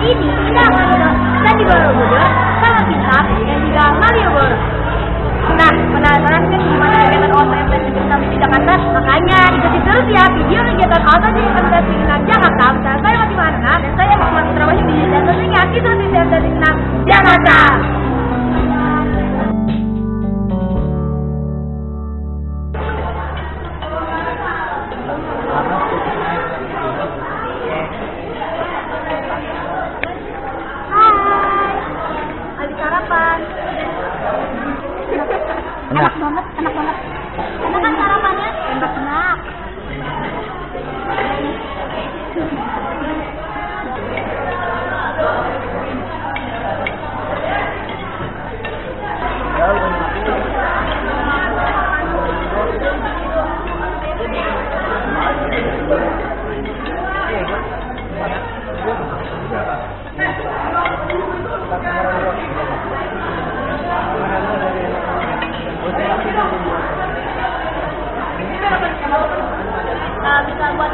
ini kita akan ke candi Borobudur, Kawah Bintang, dan juga Malioboro. Nah, penasaran kan gimana kegiatan OASE MTsN di Jakarta? Makanya ikuti terus ya video kegiatan OASE MTsN Jakarta. Dan saya Fatimah Hana, dan saya Muhammad Putra Wahyudi, dan tentunya Siswa MTsN Jakarta. Enak banget. Enak kan sarapannya? Enak. Bisa buat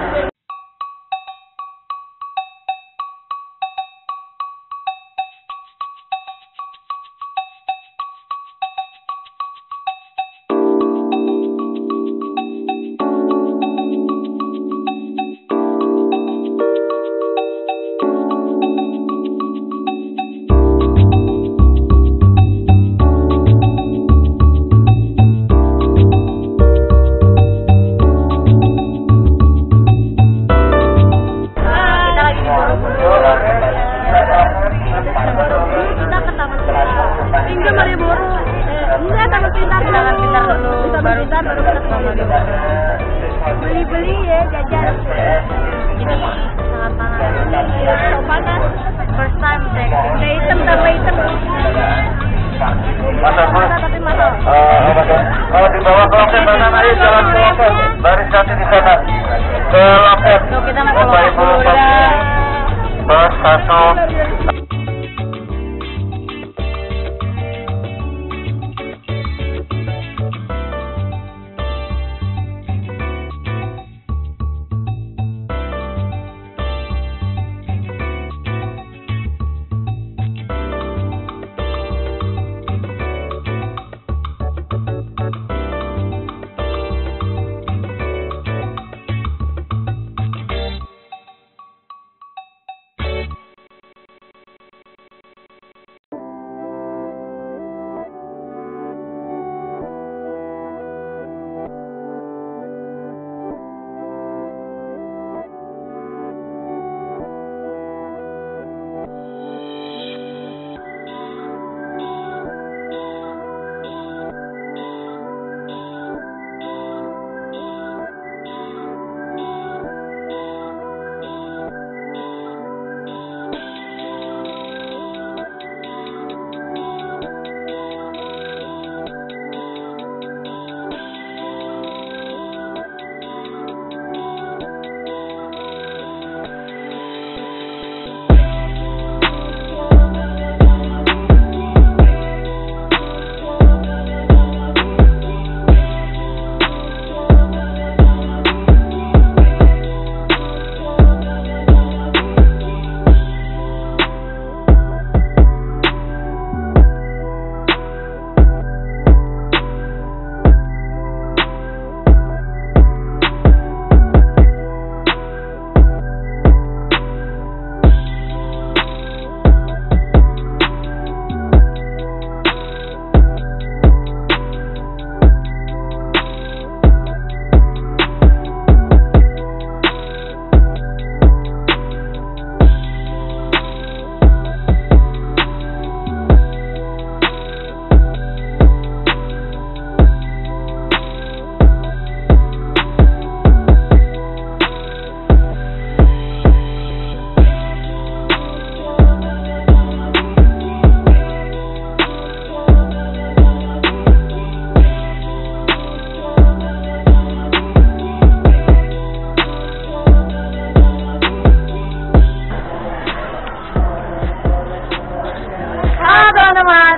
beli-beli ya, jajan. Ini sangat panas. First time deh. Hitam. Tapi masuk. Kalau di bawah kelompok mana ayo jalan kelompok. Baris nanti di sana. Kelompok. Kita mau kelompok. Bos 1.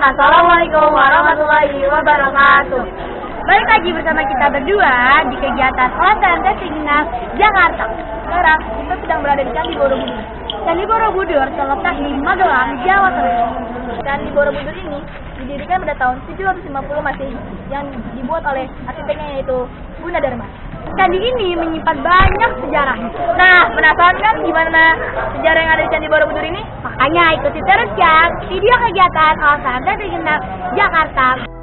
Assalamualaikum warahmatullahi wabarakatuh. Balik lagi bersama kita berdua di kegiatan OASE MTsN Jakarta. Sekarang kita sedang berada di Candi Borobudur. Candi Borobudur terletak di Magelang, Jawa Tengah. Candi Borobudur ini didirikan pada tahun 750 Masehi yang dibuat oleh arsiteknya yaitu Gunadarma. Candi ini menyimpan banyak sejarah. Nah, penasaran kan gimana sejarah yang ada di Candi Borobudur ini? Makanya ikuti terus ya video kegiatan OASE dan Jakarta.